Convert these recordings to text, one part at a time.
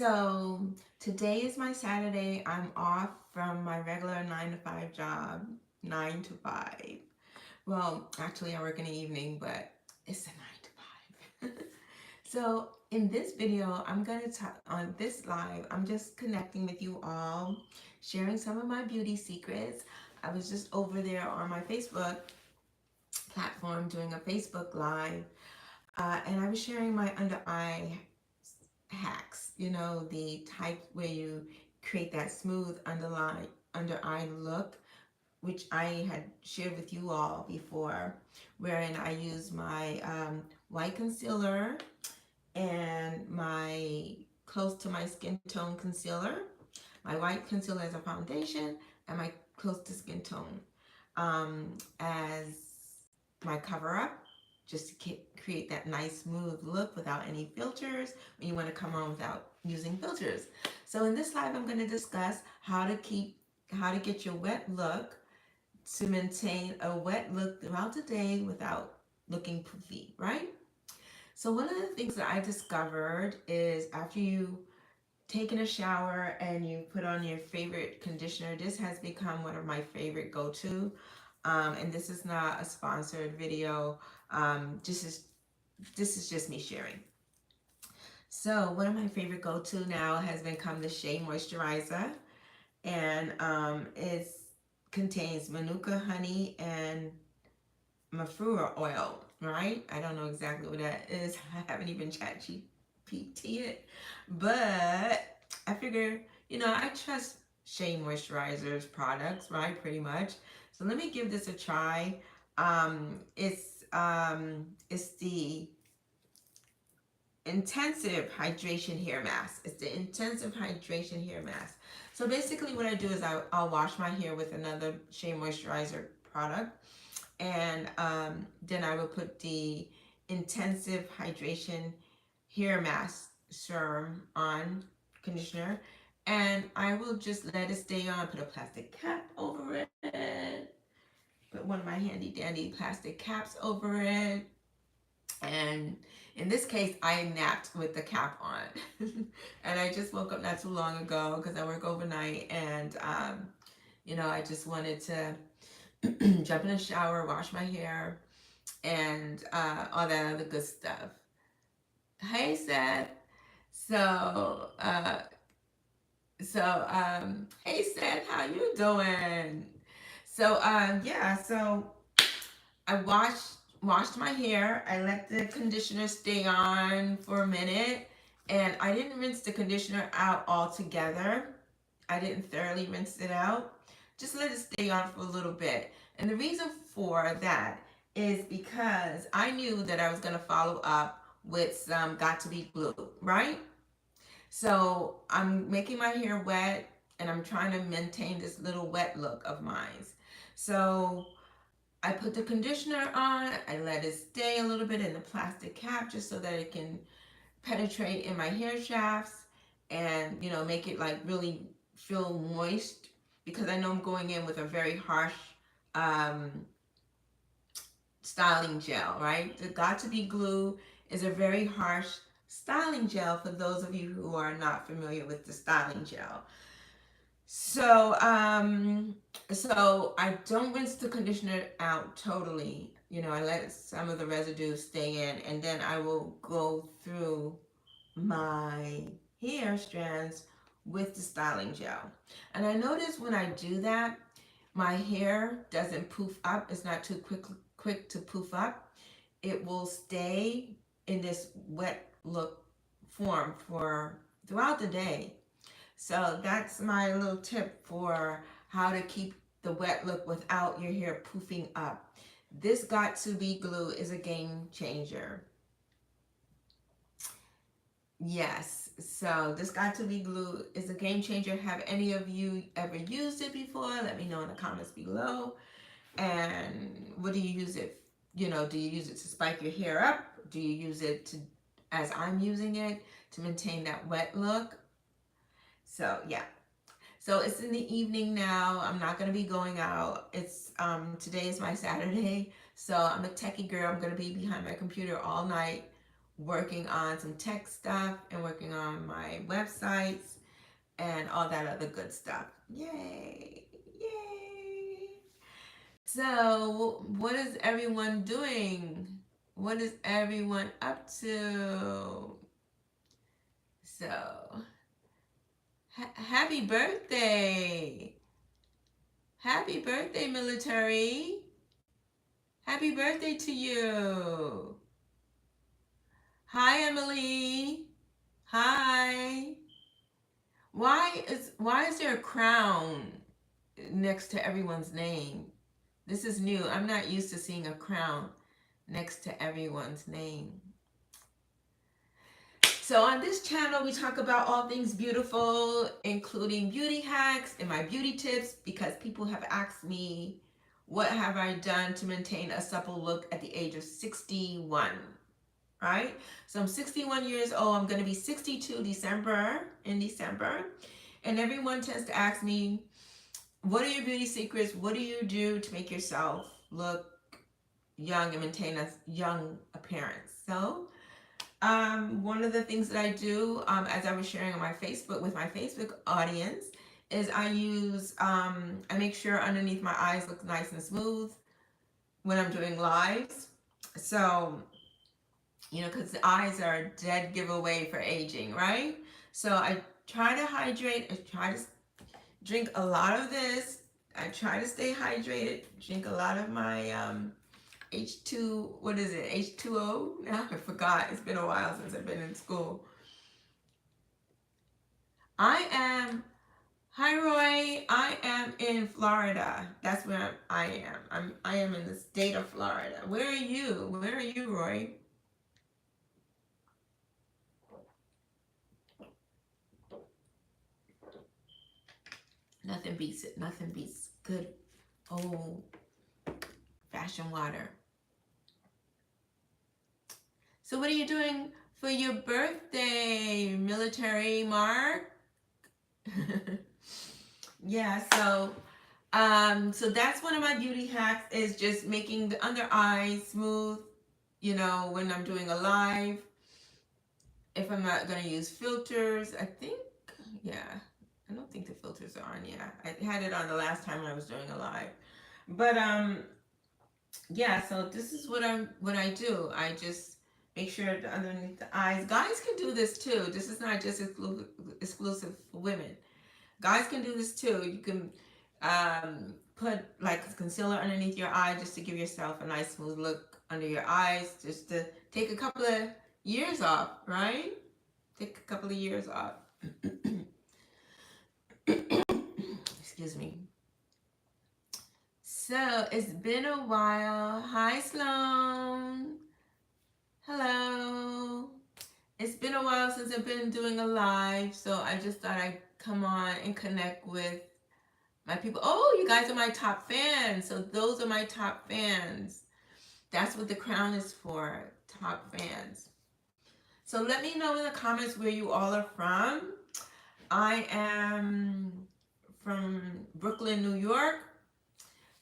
So today is my Saturday. I'm off from my regular 9 to 5 job, 9 to 5. Well, actually, I work in the evening, but it's a 9 to 5. So in this video, I'm going to talk on this live. I'm just connecting with you all, sharing some of my beauty secrets. I was just over there on my Facebook platform doing a Facebook live, and I was sharing my under eye hacks, the type where you create that smooth underline under eye look, which I had shared with you all before, wherein I use my white concealer and my close to my skin tone concealer, my white concealer as a foundation, and my close to skin tone as my cover up, just to create that nice smooth look without any filters when you want to come on without using filters. So in this live, I'm going to discuss how to get your wet look, to maintain a wet look throughout the day without looking poofy, right? So one of the things that I discovered is after you taken a shower and you put on your favorite conditioner, this has become one of my favorite go-to. And this is not a sponsored video. This is just me sharing. So one of my favorite go-to now has become the Shea Moisturizer, and it contains manuka honey and mafura oil. Right? I don't know exactly what that is. I haven't even chat GPT it, but I figure, I trust Shea Moisturizer's products, right? Pretty much. So let me give this a try. It's the intensive hydration hair mask. It's the intensive hydration hair mask. So basically what I do is I'll wash my hair with another Shea Moisturizer product, and then I will put the intensive hydration hair mask serum on, conditioner, and I will just let it stay on. Put a plastic cap over it, put one of my handy dandy plastic caps over it, and in this case I napped with the cap on. And I just woke up not too long ago because I work overnight, and I just wanted to jump in the shower, wash my hair, and all that other good stuff. Hey Seth. So hey Seth, how you doing? So I washed my hair. I let the conditioner stay on for a minute, and I didn't rinse the conditioner out altogether. I didn't thoroughly rinse it out. Just let it stay on for a little bit. And the reason for that is because I knew that I was going to follow up with some got to be glue, right? So I'm making my hair wet, and I'm trying to maintain this little wet look of mine. So I put the conditioner on, I let it stay a little bit in the plastic cap just so that it can penetrate in my hair shafts, and make it like really feel moist, because I know I'm going in with a very harsh um, styling gel, right? The Got to Be Glue is a very harsh styling gel for those of you who are not familiar with the styling gel. So, so I don't rinse the conditioner out totally. I let some of the residue stay in, and then I will go through my hair strands with the styling gel. And I notice when I do that, my hair doesn't poof up. It's not too quick to poof up. It will stay in this wet look form for throughout the day. So that's my little tip for how to keep the wet look without your hair poofing up. This Got to Be Glue is a game changer. Yes, so this Got to Be Glue is a game changer. Have any of you ever used it before? Let me know in the comments below. And what do you use it? Do you use it to spike your hair up? Do you use it to, as I'm using it, to maintain that wet look? So yeah. So it's in the evening now. I'm not gonna be going out. It's today is my Saturday, so I'm a techie girl. I'm gonna be behind my computer all night working on some tech stuff and working on my websites and all that other good stuff. Yay! Yay! So, what is everyone doing? What is everyone up to? So, happy birthday! Happy birthday, military! Happy birthday to you! Hi, Emily. Hi. Why is there a crown next to everyone's name? This is new. I'm not used to seeing a crown next to everyone's name. So on this channel, we talk about all things beautiful, including beauty hacks and my beauty tips, because people have asked me, what have I done to maintain a supple look at the age of 61? Right? So I'm 61 years old. I'm going to be 62 in December. And everyone tends to ask me, what are your beauty secrets? What do you do to make yourself look young and maintain a young appearance? So one of the things that I do, as I was sharing on my Facebook with my Facebook audience, is I make sure underneath my eyes look nice and smooth when I'm doing lives. So, because the eyes are a dead giveaway for aging, right? So I try to hydrate. I try to drink a lot of this. I try to stay hydrated. Drink a lot of my H2, what is it? H2O? Now I forgot. It's been a while since I've been in school. Hi Roy, I am in Florida. That's where I am. I am in the state of Florida. Where are you? Where are you, Roy? Nothing beats it. Nothing beats good old fashioned water. So what are you doing for your birthday, military Mark? Yeah, so that's one of my beauty hacks, is just making the under eyes smooth, when I'm doing a live. If I'm not going to use filters, I don't think the filters are on. Yeah, I had it on the last time I was doing a live. But yeah, so this is what I do. I just make sure underneath the eyes. Guys can do this too. This is not just exclusive for women. Guys can do this too. You can put like concealer underneath your eye just to give yourself a nice smooth look under your eyes, just to take a couple of years off, right? Take a couple of years off. Excuse me. So it's been a while. Hi, Sloan. Hello. It's been a while since I've been doing a live, so I just thought I'd come on and connect with my people. Oh, you guys are my top fans. So those are my top fans. That's what the crown is for, top fans. So let me know in the comments where you all are from. I am from Brooklyn, New York.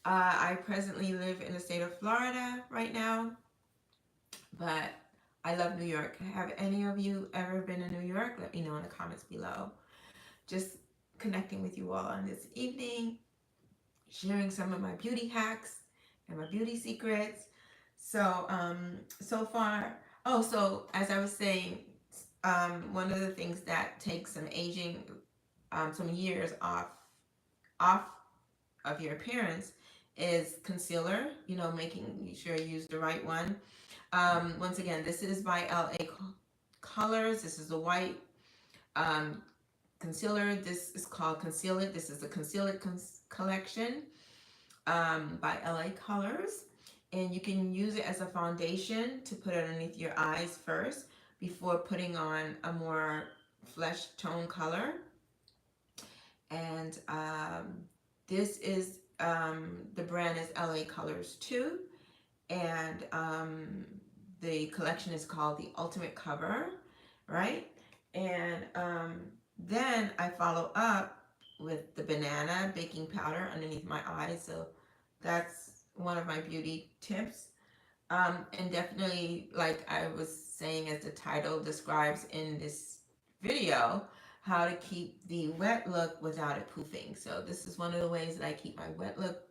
I presently live in the state of Florida right now, but I love New York. Have any of you ever been to New York? Let me know in the comments below. Just connecting with you all on this evening, sharing some of my beauty hacks and my beauty secrets. So, so far, so as I was saying, one of the things that takes some aging, some years off of your appearance is concealer. Making sure you use the right one. Once again, this is by LA Colors. This is the white concealer. This is called Conceal It. This is the Conceal It collection by LA Colors. And you can use it as a foundation to put underneath your eyes first before putting on a more flesh tone color. And this is, the brand is LA Colors 2. And the collection is called the Ultimate Cover, right? And then I follow up with the banana baking powder underneath my eyes. So that's one of my beauty tips. And definitely, like I was saying, as the title describes in this video, how to keep the wet look without it poofing. So this is one of the ways that I keep my wet look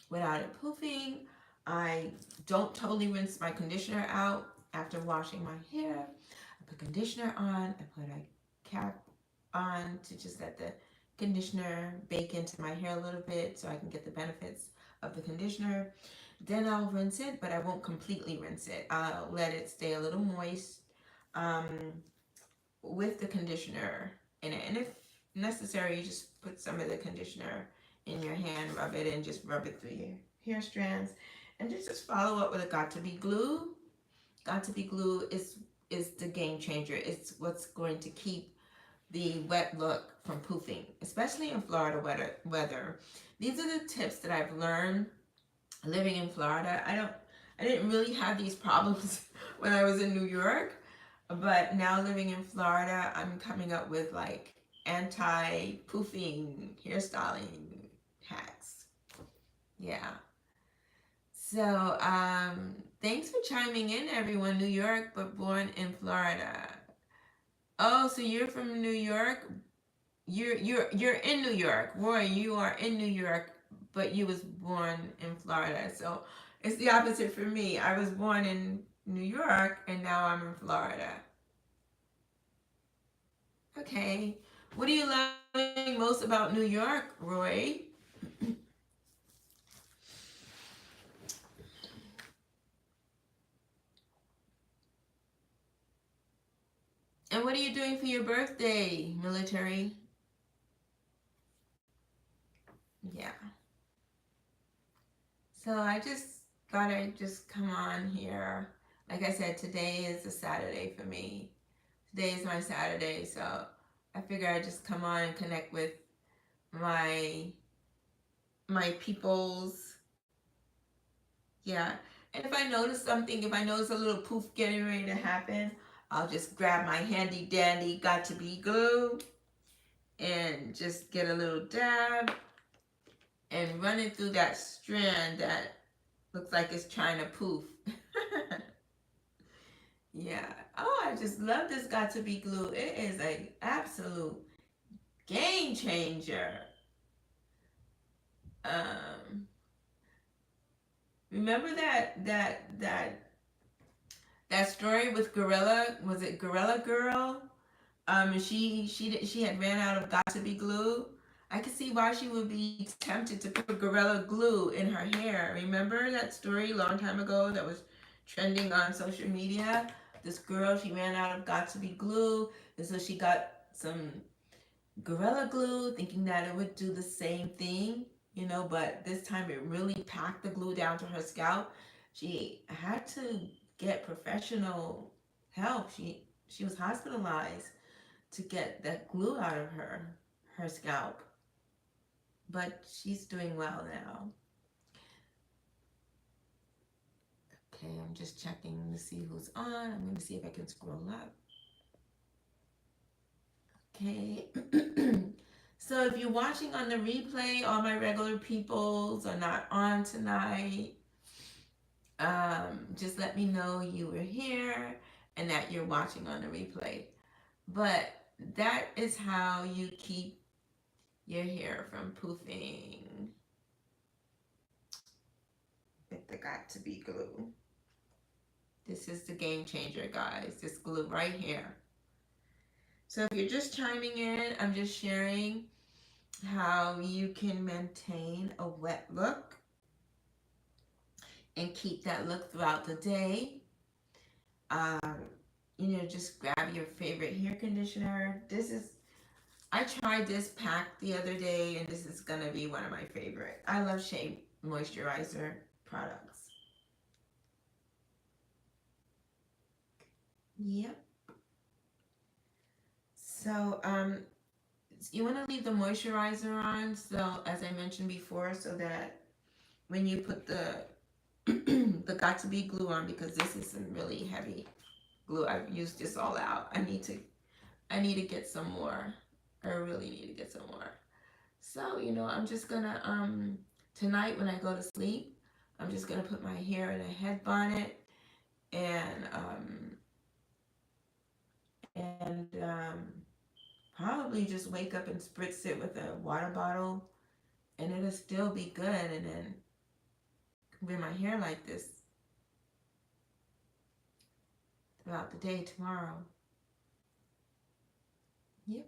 without it poofing. I don't totally rinse my conditioner out after washing my hair. I put conditioner on, I put a cap on to just let the conditioner bake into my hair a little bit so I can get the benefits of the conditioner. Then I'll rinse it, but I won't completely rinse it. I'll let it stay a little moist um, with the conditioner in it. And if necessary, you just put some of the conditioner in your hand, rub it, and just rub it through your hair strands. And just follow up with a got to be glue. Got to be glue is the game changer. It's what's going to keep the wet look from poofing, especially in Florida weather. These are the tips that I've learned living in Florida. I didn't really have these problems when I was in New York, but now living in Florida, I'm coming up with like anti-poofing hairstyling hacks. Yeah. So, thanks for chiming in, everyone. New York, but born in Florida. Oh, so you're from New York? You're in New York. Roy, you are in New York, but you was born in Florida. So it's the opposite for me. I was born in New York and now I'm in Florida. Okay. What are you loving most about New York, Roy? And what are you doing for your birthday, military? Yeah. So I just thought I'd just come on here. Like I said, today is a Saturday for me. Today is my Saturday, so I figure I'd just come on and connect with my my peoples. Yeah. And if I notice something, if I notice a little poof getting ready to happen, I'll just grab my handy dandy got to be glue and just get a little dab and run it through that strand that looks like it's trying to poof. Yeah. Oh, I just love this got to be glue. It is an absolute game changer. Um, remember that story with Gorilla? Was it Gorilla Girl? She had ran out of got to be glue. I could see why she would be tempted to put Gorilla Glue in her hair. Remember that story a long time ago that was trending on social media? This girl, she ran out of got to be glue, and so she got some Gorilla Glue, thinking that it would do the same thing, but this time it really packed the glue down to her scalp. She had to get professional help. She was hospitalized to get that glue out of her scalp. But she's doing well now. Okay, I'm just checking to see who's on. I'm going to see if I can scroll up. Okay. So if you're watching on the replay, all my regular peoples are not on tonight. Just let me know you were here and that you're watching on the replay. But that is how you keep your hair from poofing with the got to be glue. This is the game changer, guys. This glue right here. So if you're just chiming in, I'm just sharing how you can maintain a wet look and keep that look throughout the day. Um, just grab your favorite hair conditioner. I tried this pack the other day, and this is gonna be one of my favorite. I love Shea Moisturizer products. Yep. So, you want to leave the moisturizer on, so as I mentioned before, so that when you put the the got to be glue on, because this is some really heavy glue. I've used this all out. I need to get some more. I really need to get some more. So, I'm just gonna tonight when I go to sleep, I'm just gonna put my hair in a head bonnet and probably just wake up and spritz it with a water bottle, and it'll still be good. And then wear my hair like this throughout the day tomorrow. Yep.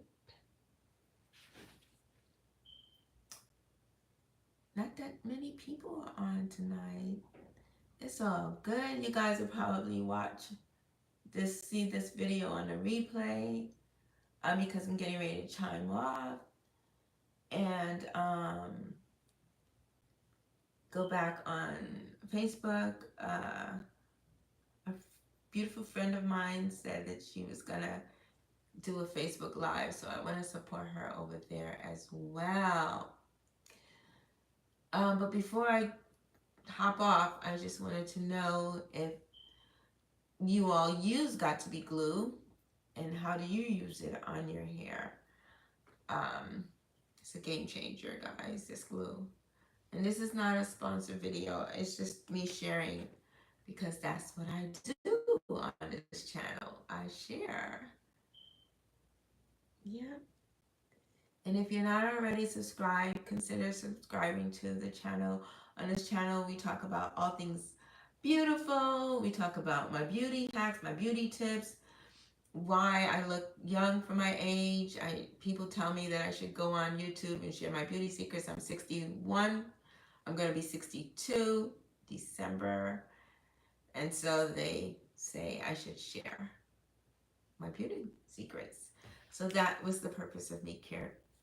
Not that many people are on tonight. It's all good. You guys will probably see this video on the replay, because I'm getting ready to chime off and go back on Facebook. A beautiful friend of mine said that she was gonna do a Facebook Live, so I want to support her over there as well. But before I hop off, I just wanted to know if you all use Got to Be Glue and how do you use it on your hair. It's a game changer, guys, this glue. And this is not a sponsored video, it's just me sharing because that's what I do on this channel. I share. Yeah. And if you're not already subscribed, consider subscribing to the channel. On this channel, we talk about all things beautiful. We talk about my beauty hacks, my beauty tips, why I look young for my age. People tell me that I should go on YouTube and share my beauty secrets. I'm 61. I'm going to be 62 December. And so they say I should share my beauty secrets. So that was the purpose of me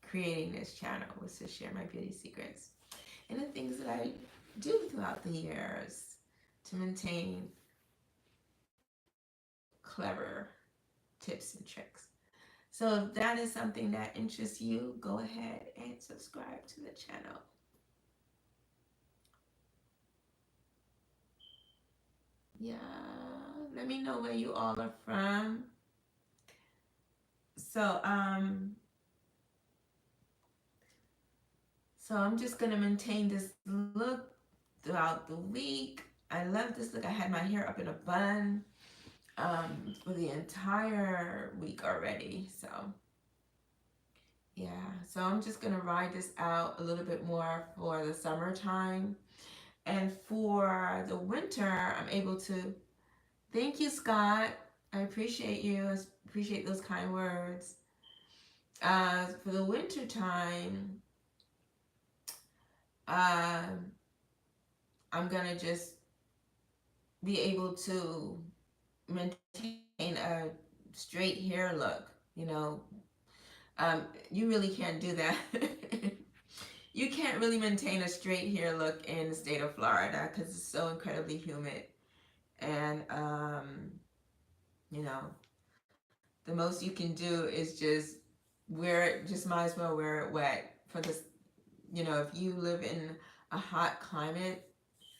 creating this channel, was to share my beauty secrets and the things that I do throughout the years to maintain clever tips and tricks. So if that is something that interests you, go ahead and subscribe to the channel. Yeah, let me know where you all are from. So I'm just gonna maintain this look throughout the week. I love this look. I had my hair up in a bun for the entire week already. So yeah, so I'm just gonna ride this out a little bit more for the summertime. And for the winter, I'm able to, thank you, Scott. I appreciate you. I appreciate those kind words. For the winter time, uh, I'm gonna just be able to maintain a straight hair look. You know, you really can't do that. You can't really maintain a straight hair look in the state of Florida because it's so incredibly humid. And, you know, the most you can do is just wear it, just might as well wear it wet for this. You know, if you live in a hot climate,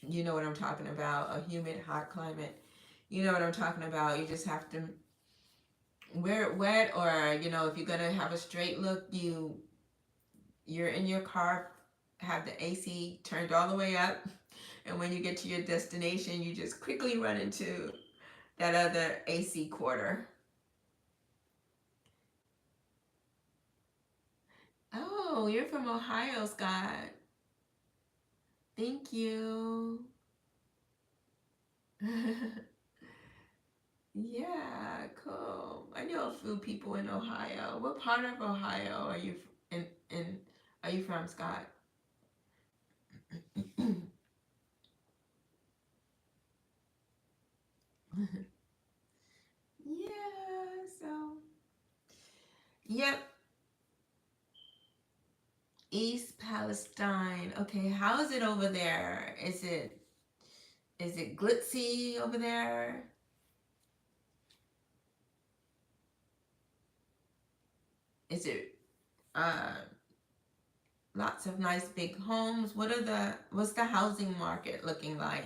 you know what I'm talking about, a humid, hot climate, you know what I'm talking about. You just have to wear it wet, or, you know, if you're going to have a straight look, you're in your car, have the AC turned all the way up, and when you get to your destination, you just quickly run into that other AC quarter. Oh, you're from Ohio, Scott. Thank you. Yeah, cool. I know a few people in Ohio. What part of Ohio are you in are you from, Scott? Yeah, so yep, East Palestine. Okay, how is it over there? Is it glitzy over there? Is it uh lots of nice big homes? What's the housing market looking like?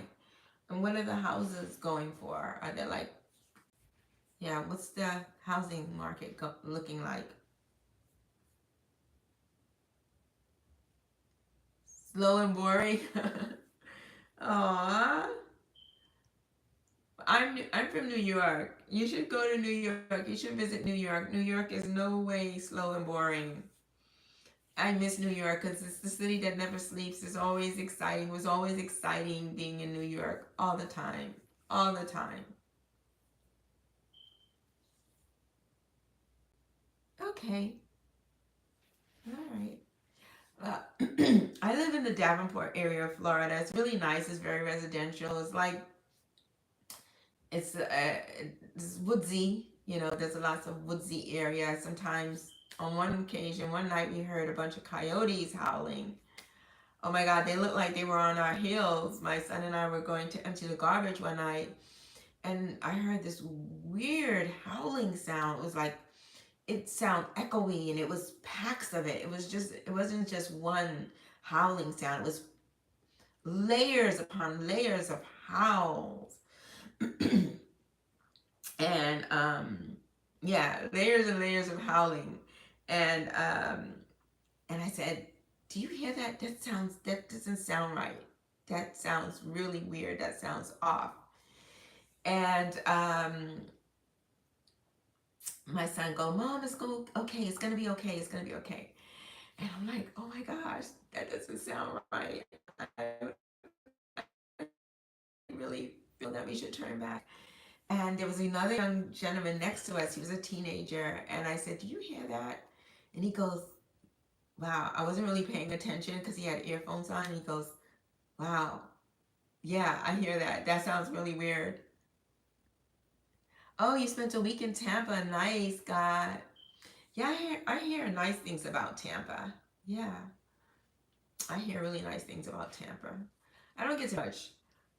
And what are the houses going for? Are they like, yeah, what's the housing market looking like? Slow and boring? Aw. I'm from New York. You should go to New York. You should visit New York. New York is no way slow and boring. I miss New York because it's the city that never sleeps. It's always exciting. It was always exciting being in New York all the time. All the time. Okay. All right. I live in the Davenport area of Florida. It's really nice. It's very residential. It's it's woodsy. You know, there's a lots of woodsy area. Sometimes on one occasion, one night we heard a bunch of coyotes howling. Oh my God, they looked like they were on our heels. My son and I were going to empty the garbage one night, and I heard this weird howling sound. It was like it sound echoey, and it was packs of it. It wasn't just one howling sound. It was layers upon layers of howls. And yeah, layers and layers of howling. And I said, "Do you hear that? That doesn't sound right. That sounds really weird. That sounds off." And my son go, "Mom, it's go okay. It's gonna be okay. It's gonna be okay." And I'm like, "Oh my gosh, that doesn't sound right. I really feel that we should turn back." And there was another young gentleman next to us. He was a teenager, and I said, "Do you hear that?" And he goes, "Wow." I wasn't really paying attention because he had earphones on. And he goes, "Wow, yeah, I hear that. That sounds really weird." Oh, you spent a week in Tampa. Nice, God. Yeah, I hear nice things about Tampa. Yeah, I hear really nice things about Tampa. I don't get to much,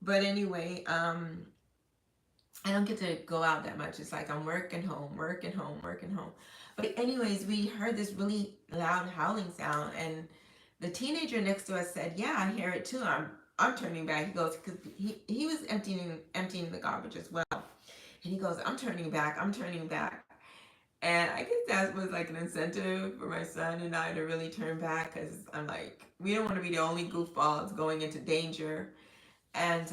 but anyway, I don't get to go out that much. It's like I'm working home, working home, working home. But anyways, we heard this really loud howling sound, and the teenager next to us said, "Yeah, I hear it too." I'm turning back. He goes, because he was emptying the garbage as well. And he goes, "I'm turning back. I'm turning back." And I guess that was like an incentive for my son and I to really turn back because I'm like, we don't want to be the only goofballs going into danger. And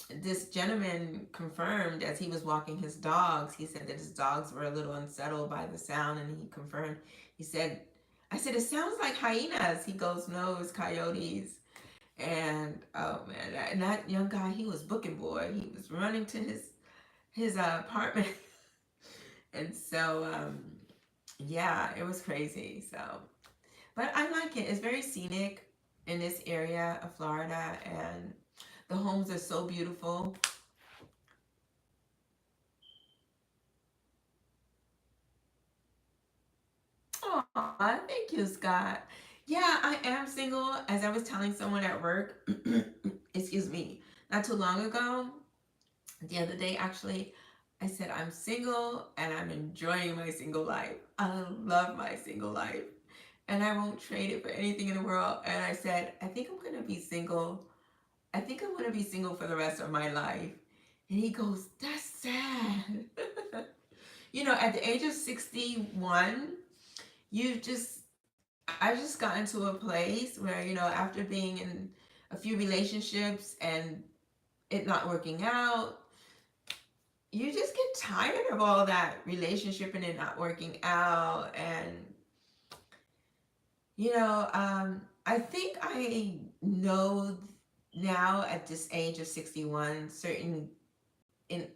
this gentleman confirmed as he was walking his dogs, he said that his dogs were a little unsettled by the sound, and he confirmed, he said, I said, "It sounds like hyenas." He goes, "No, it's coyotes." And oh man, that young guy, he was booking boy. He was running to his apartment. And so yeah, it was crazy. So, but I like it. It's very scenic in this area of Florida, and the homes are so beautiful. Oh, thank you, Scott. Yeah, I am single. As I was telling someone at work, excuse me, not too long ago, the other day actually, I said I'm single and I'm enjoying my single life. I love my single life and I won't trade it for anything in the world. And I said, I think I'm gonna be single. I think I'm gonna be single for the rest of my life. And he goes, "That's sad." You know, at the age of 61, you just I just got into a place where, you know, after being in a few relationships and it not working out, you just get tired of all that relationship and it not working out. And, you know, I think I know now at this age of 61 certain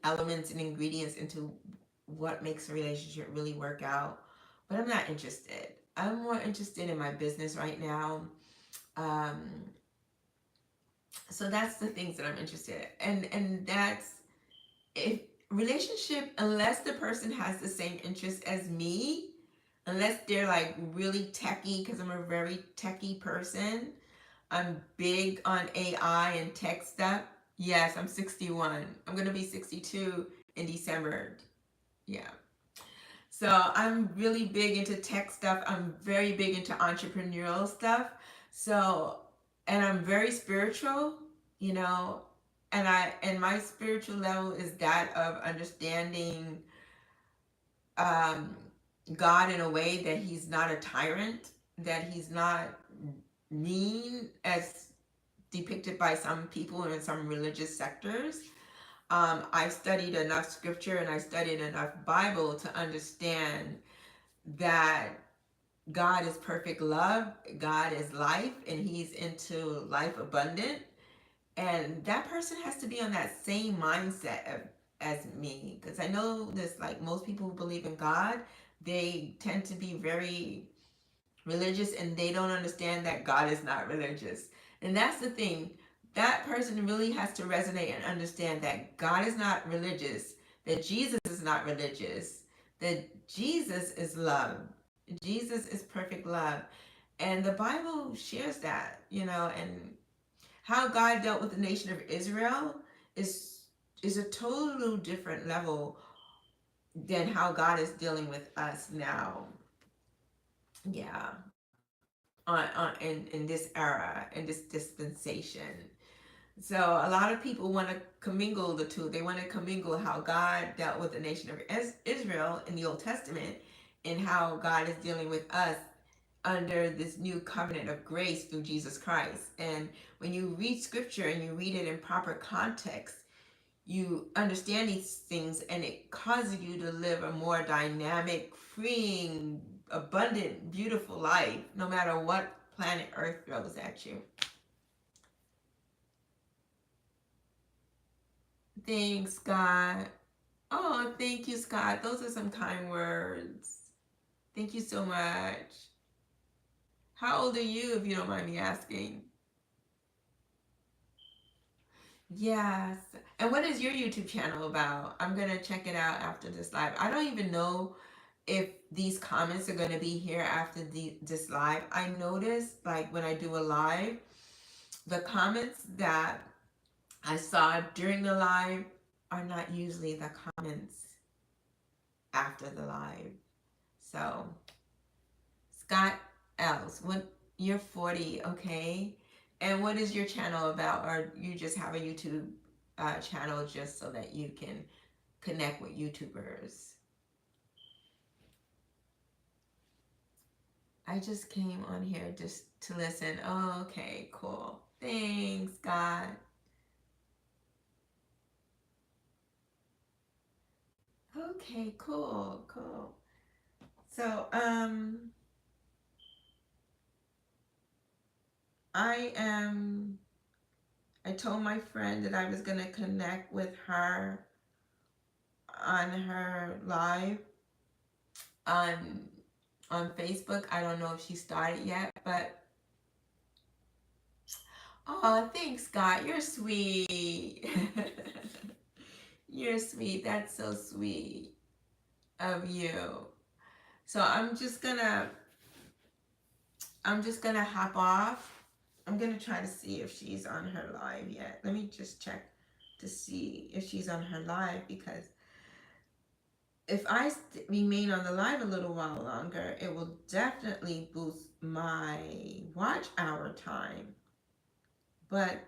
elements and ingredients into what makes a relationship really work out. But I'm not interested. I'm more interested in my business right now. Um, so that's the things that I'm interested in. And that's if relationship, unless the person has the same interest as me, unless they're like really techie, because I'm a very techie person. I'm big on AI and tech stuff. Yes, I'm 61. I'm gonna be 62 in December. Yeah. So I'm really big into tech stuff. I'm very big into entrepreneurial stuff. So, and I'm very spiritual, you know, and my spiritual level is that of understanding um, God in a way that He's not a tyrant, that He's not mean as depicted by some people in some religious sectors. I've studied enough scripture and I studied enough Bible to understand that God is perfect love, God is life, and He's into life abundant. And that person has to be on that same mindset as me. Because I know this, like most people who believe in God, they tend to be very religious and they don't understand that God is not religious. And that's the thing. That person really has to resonate and understand that God is not religious, that Jesus is not religious, that Jesus is love. Jesus is perfect love. And the Bible shares that, and how God dealt with the nation of Israel is is a total different level than how God is dealing with us now. Yeah. In this era, in this dispensation. So a lot of people want to commingle the two. They want to commingle how God dealt with the nation of Israel in the Old Testament and how God is dealing with us under this new covenant of grace through Jesus Christ. And when you read scripture and you read it in proper context, you understand these things and it causes you to live a more dynamic, freeing, abundant, beautiful life, no matter what planet Earth throws at you. Thanks, God. Oh, thank you, Scott. Those are some kind words. Thank you so much. How old are you, if you don't mind me asking? Yes. And what is your YouTube channel about? I'm going to check it out after this live. I don't even know if these comments are going to be here after this live. I notice, like, when I do a live, the comments that I saw during the live are not usually the comments after the live. So, Scott Else, what, you're 40, okay? And what is your channel about? Or you just have a YouTube channel just so that you can connect with YouTubers? I just came on here just to listen. Oh, okay, cool. Thanks, God. Okay, cool, cool. So, I am. I told my friend that I was gonna connect with her on her live on on Facebook. I don't know if she started yet, but oh, thanks, Scott. You're sweet. You're sweet. That's so sweet of you. So I'm just gonna hop off. I'm gonna try to see if she's on her live yet. Let me just check to see if she's on her live, because if I remain on the live a little while longer, it will definitely boost my watch hour time. But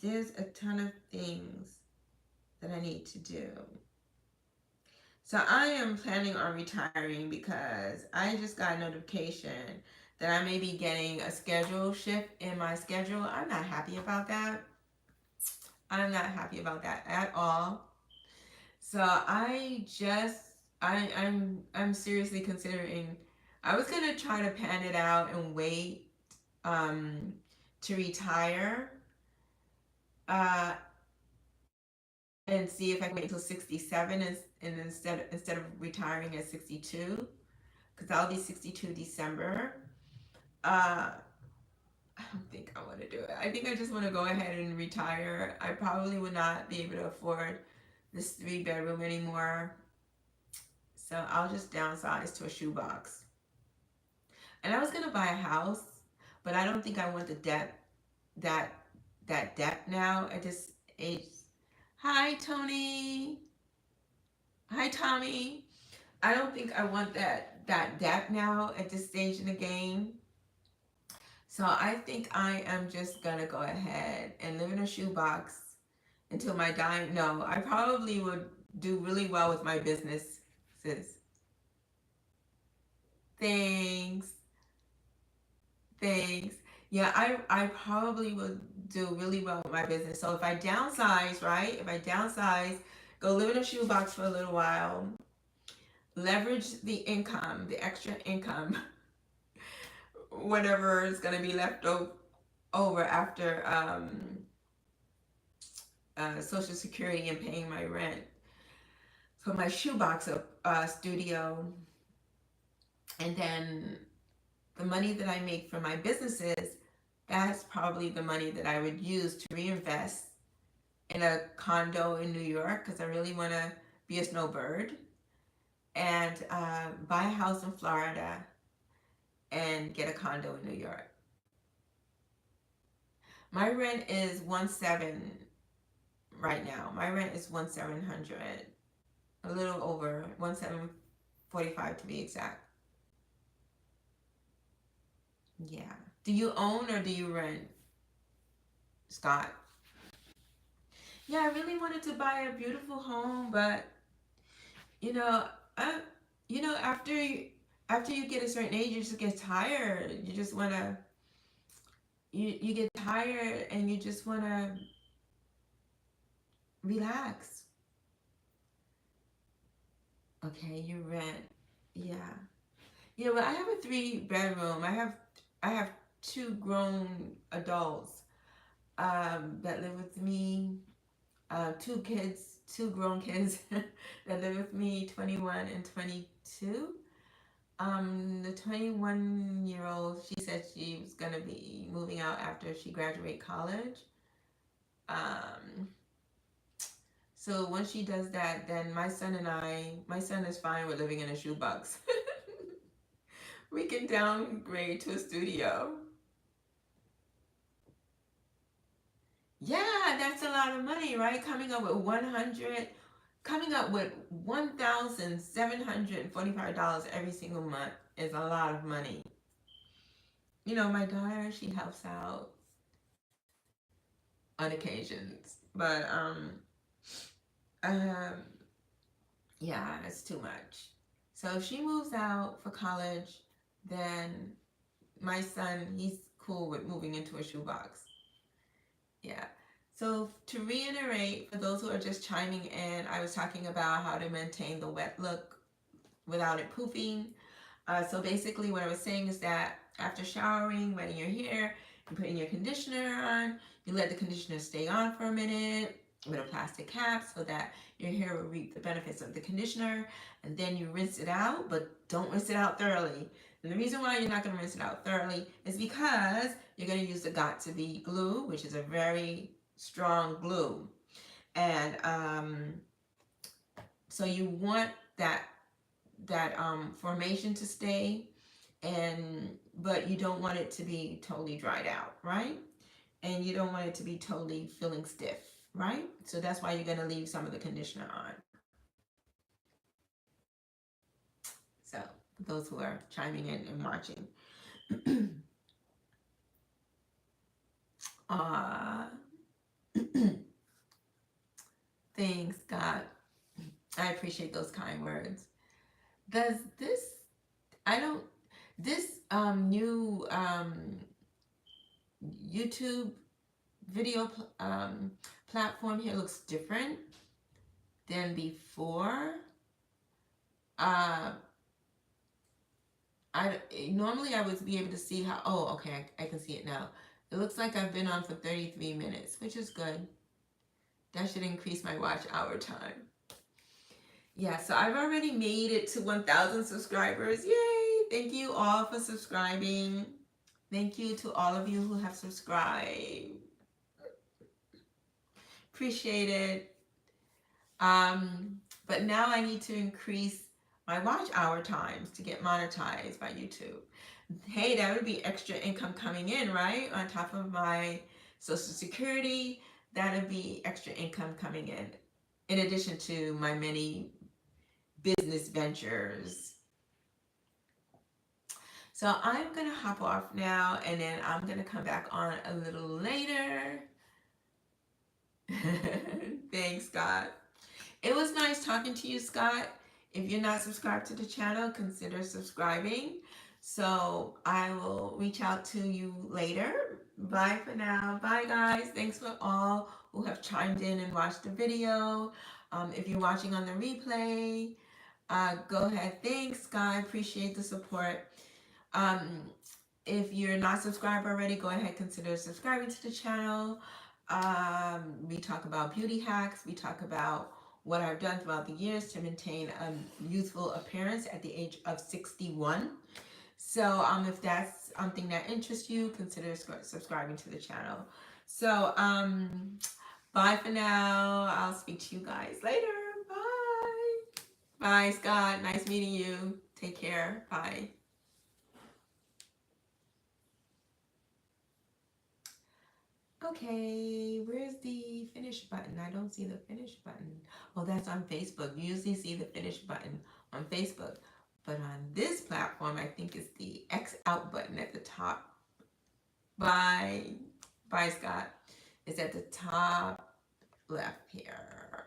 there's a ton of things that I need to do. So I am planning on retiring because I just got a notification that I may be getting a schedule shift in my schedule. I'm not happy about that. I'm not happy about that at all. So I'm seriously considering. I was gonna try to pan it out and wait um, to retire uh, and see if I can wait until 67 and instead of retiring at 62, because I'll be 62 December. Uh, I don't think I want to do it. I think I just want to go ahead and retire. I probably would not be able to afford this 3-bedroom anymore. So I'll just downsize to a shoebox. And I was gonna buy a house, but I don't think I want the debt that that debt now at this age. Hi Tony. Hi Tommy. I don't think I want that debt now at this stage in the game. So I think I am just gonna go ahead and live in a shoebox until my dying. No, I probably would do really well with my businesses. Thanks. Thanks. Yeah, I probably will do really well with my business. So if I downsize, right? If I downsize, go live in a shoebox for a little while, leverage the income, the extra income, whatever is going to be left over after Social Security and paying my rent for my shoebox studio, and then the money that I make from my businesses, that's probably the money that I would use to reinvest in a condo in New York because I really want to be a snowbird, and buy a house in Florida and get a condo in New York. My rent is 1,700 right now. My rent is 1,700, a little over 1,745 to be exact. Yeah. Do you own or do you rent, Scott? Yeah, I really wanted to buy a beautiful home, but you know, I, after you get a certain age, you just get tired. You just wanna you get tired and you just wanna relax. Okay, you rent. Yeah, yeah. Well, I have a 3 bedroom. I have two grown adults that live with me. Two kids, two grown kids that live with me, 21 and 22. The 21-year-old, she said she was gonna be moving out after she graduate college. Um, so once she does that, then my son is fine with living in a shoebox. We can downgrade to a studio. Yeah, that's a lot of money, right? Coming up with $1,745 every single month is a lot of money. My daughter, she helps out on occasions, but um, yeah, it's too much. So if she moves out for college, then my son, he's cool with moving into a shoebox. Yeah. So to reiterate, for those who are just chiming in, I was talking about how to maintain the wet look without it poofing. So basically what I was saying is that after showering, wetting your hair, you put in your conditioner on, you let the conditioner stay on for a minute with a plastic cap so that your hair will reap the benefits of the conditioner, and then you rinse it out, but don't rinse it out thoroughly. And the reason why you're not going to rinse it out thoroughly is because you're going to use the Got2b glue, which is a very strong glue. And so you want that formation to stay, but you don't want it to be totally dried out, right? And you don't want it to be totally feeling stiff, right? So that's why you're going to leave some of the conditioner on. So for those who are chiming in and watching. uh, Thanks, God. I appreciate those kind words. Does this I don't this new YouTube video platform here looks different than before. Uh, I normally I would be able to see how. Oh, okay, I can see it now. It looks like I've been on for 33 minutes, which is good. That should increase my watch hour time. Yeah, so I've already made it to 1,000 subscribers. Yay! Thank you all for subscribing. Thank you to all of you who have subscribed. Appreciate it. But now I need to increase my watch hour times to get monetized by YouTube. Hey, that would be extra income coming in, right? On top of my Social Security, that would be extra income coming in addition to my many business ventures. So I'm going to hop off now, and then I'm going to come back on a little later. Thanks, Scott. It was nice talking to you, Scott. If you're not subscribed to the channel, consider subscribing. So I will reach out to you later. Bye for now. Bye, guys. Thanks for all who have chimed in and watched the video. If you're watching on the replay, go ahead. Thanks, Sky. Appreciate the support. Um, if you're not subscribed already, go ahead, consider subscribing to the channel. We talk about beauty hacks. We talk about what I've done throughout the years to maintain a youthful appearance at the age of 61. So if that's something that interests you, consider subscribing to the channel. So bye for now. I'll speak to you guys later. Bye. Bye, Scott. Nice meeting you. Take care. Bye. Okay, where's the finish button? I don't see the finish button. Oh, that's on Facebook. You usually see the finish button on Facebook. But on this platform, I think it's the X out button at the top. Bye. Bye, Scott. It's at the top left here.